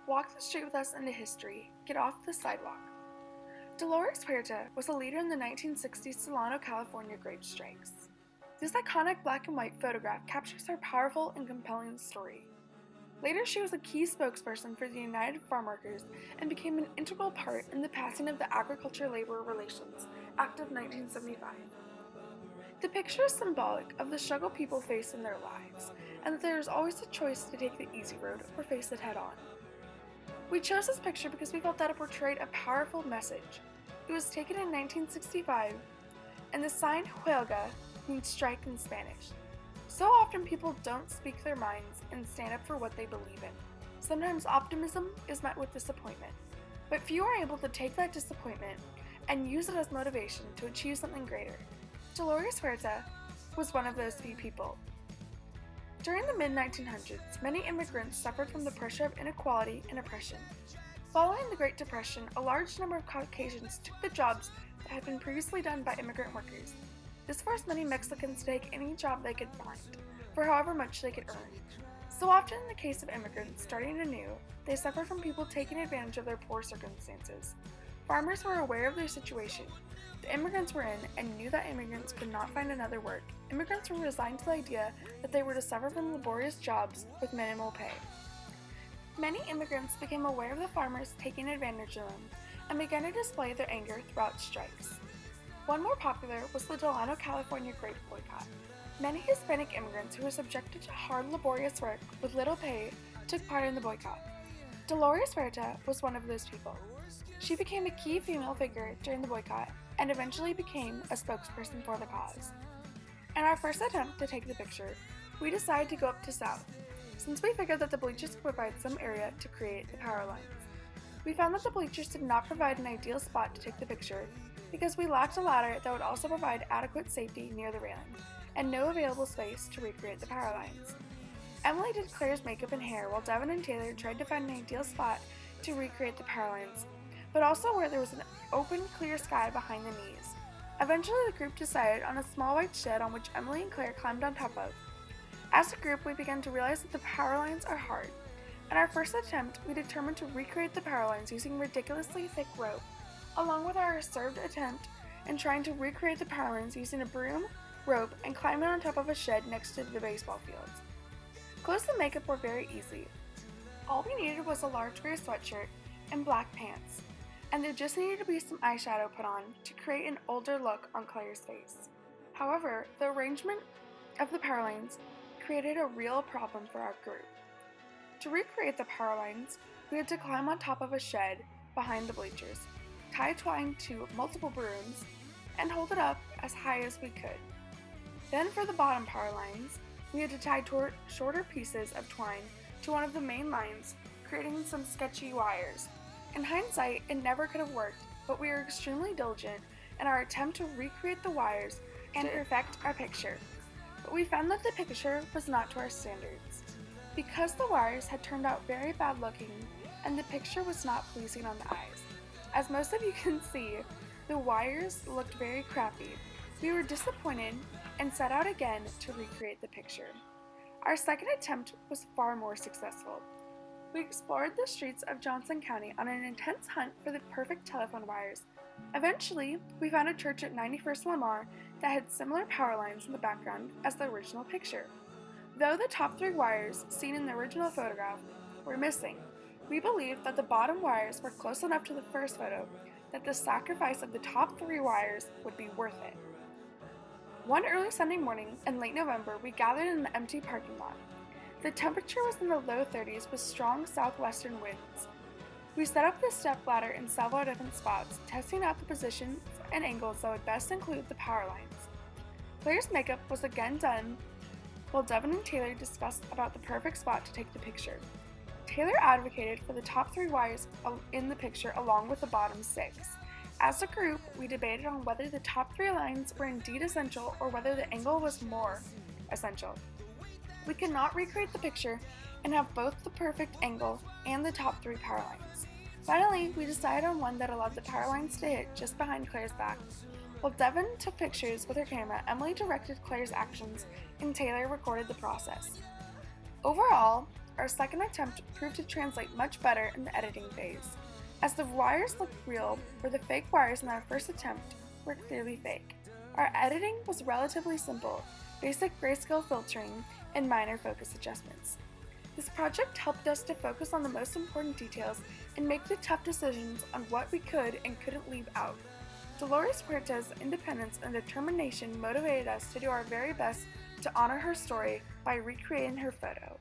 Walk the street with us into history. Get off the sidewalk. Dolores Huerta was a leader in the 1960s Solano, California grape strikes. This iconic black and white photograph captures her powerful and compelling story. Later, she was a key spokesperson for the United Farm Workers and became an integral part in the passing of the Agriculture Labor Relations Act of 1975. The picture is symbolic of the struggle people face in their lives, and that there is always a choice to take the easy road or face it head on. We chose this picture because we felt that it portrayed a powerful message. It was taken in 1965, and the sign huelga means strike in Spanish. So often people don't speak their minds and stand up for what they believe in. Sometimes optimism is met with disappointment, but few are able to take that disappointment and use it as motivation to achieve something greater. Dolores Huerta was one of those few people. During the mid-1900s, many immigrants suffered from the pressure of inequality and oppression. Following the Great Depression, a large number of Caucasians took the jobs that had been previously done by immigrant workers. This forced many Mexicans to take any job they could find, for however much they could earn. So often in the case of immigrants starting anew, they suffered from people taking advantage of their poor circumstances. Farmers were aware of their situation. The immigrants were in and knew that immigrants could not find another work. Immigrants were resigned to the idea that they were to suffer from laborious jobs with minimal pay. Many immigrants became aware of the farmers taking advantage of them and began to display their anger throughout strikes. One more popular was the Delano, California grape boycott. Many Hispanic immigrants who were subjected to hard, laborious work with little pay took part in the boycott. Dolores Huerta was one of those people. She became a key female figure during the boycott and eventually became a spokesperson for the cause. In our first attempt to take the picture, we decided to go up to south, since we figured that the bleachers could provide some area to create the power lines. We found that the bleachers did not provide an ideal spot to take the picture because we lacked a ladder that would also provide adequate safety near the railing, and no available space to recreate the power lines. Emily did Claire's makeup and hair while Devin and Taylor tried to find an ideal spot to recreate the power lines, but also where there was an open, clear sky behind the knees. Eventually, the group decided on a small white shed on which Emily and Claire climbed on top of. As a group, we began to realize that the power lines are hard. In our first attempt, we determined to recreate the power lines using ridiculously thick rope, along with our reserved attempt in trying to recreate the power lines using a broom, rope, and climbing on top of a shed next to the baseball fields. Clothes and makeup were very easy. All we needed was a large gray sweatshirt and black pants, and there just needed to be some eyeshadow put on to create an older look on Claire's face. However, the arrangement of the power lines created a real problem for our group. To recreate the power lines, we had to climb on top of a shed behind the bleachers, tie twine to multiple brooms, and hold it up as high as we could. Then for the bottom power lines, we had to tie shorter pieces of twine to one of the main lines, creating some sketchy wires. In hindsight, it never could have worked, but we were extremely diligent in our attempt to recreate the wires and perfect our picture. But we found that the picture was not to our standards. Because the wires had turned out very bad looking and the picture was not pleasing on the eyes. As most of you can see, the wires looked very crappy. We were disappointed and set out again to recreate the picture. Our second attempt was far more successful. We explored the streets of Johnson County on an intense hunt for the perfect telephone wires. Eventually, we found a church at 91st Lamar that had similar power lines in the background as the original picture. Though the top 3 wires seen in the original photograph were missing, we believed that the bottom wires were close enough to the first photo that the sacrifice of the top 3 wires would be worth it. One early Sunday morning in late November, we gathered in the empty parking lot. The temperature was in the low 30s with strong southwestern winds. We set up the stepladder in several different spots, testing out the positions and angles that would best include the power lines. Claire's makeup was again done, while Devin and Taylor discussed about the perfect spot to take the picture. Taylor advocated for the top 3 wires in the picture along with the bottom 6. As a group, we debated on whether the top 3 lines were indeed essential or whether the angle was more essential. We could not recreate the picture and have both the perfect angle and the top 3 power lines. Finally, we decided on one that allowed the power lines to hit just behind Claire's back. While Devin took pictures with her camera, Emily directed Claire's actions, and Taylor recorded the process. Overall, our second attempt proved to translate much better in the editing phase, as the wires looked real where the fake wires in our first attempt were clearly fake. Our editing was relatively simple, basic grayscale filtering, and minor focus adjustments. This project helped us to focus on the most important details and make the tough decisions on what we could and couldn't leave out. Dolores Huerta's independence and determination motivated us to do our very best to honor her story by recreating her photo.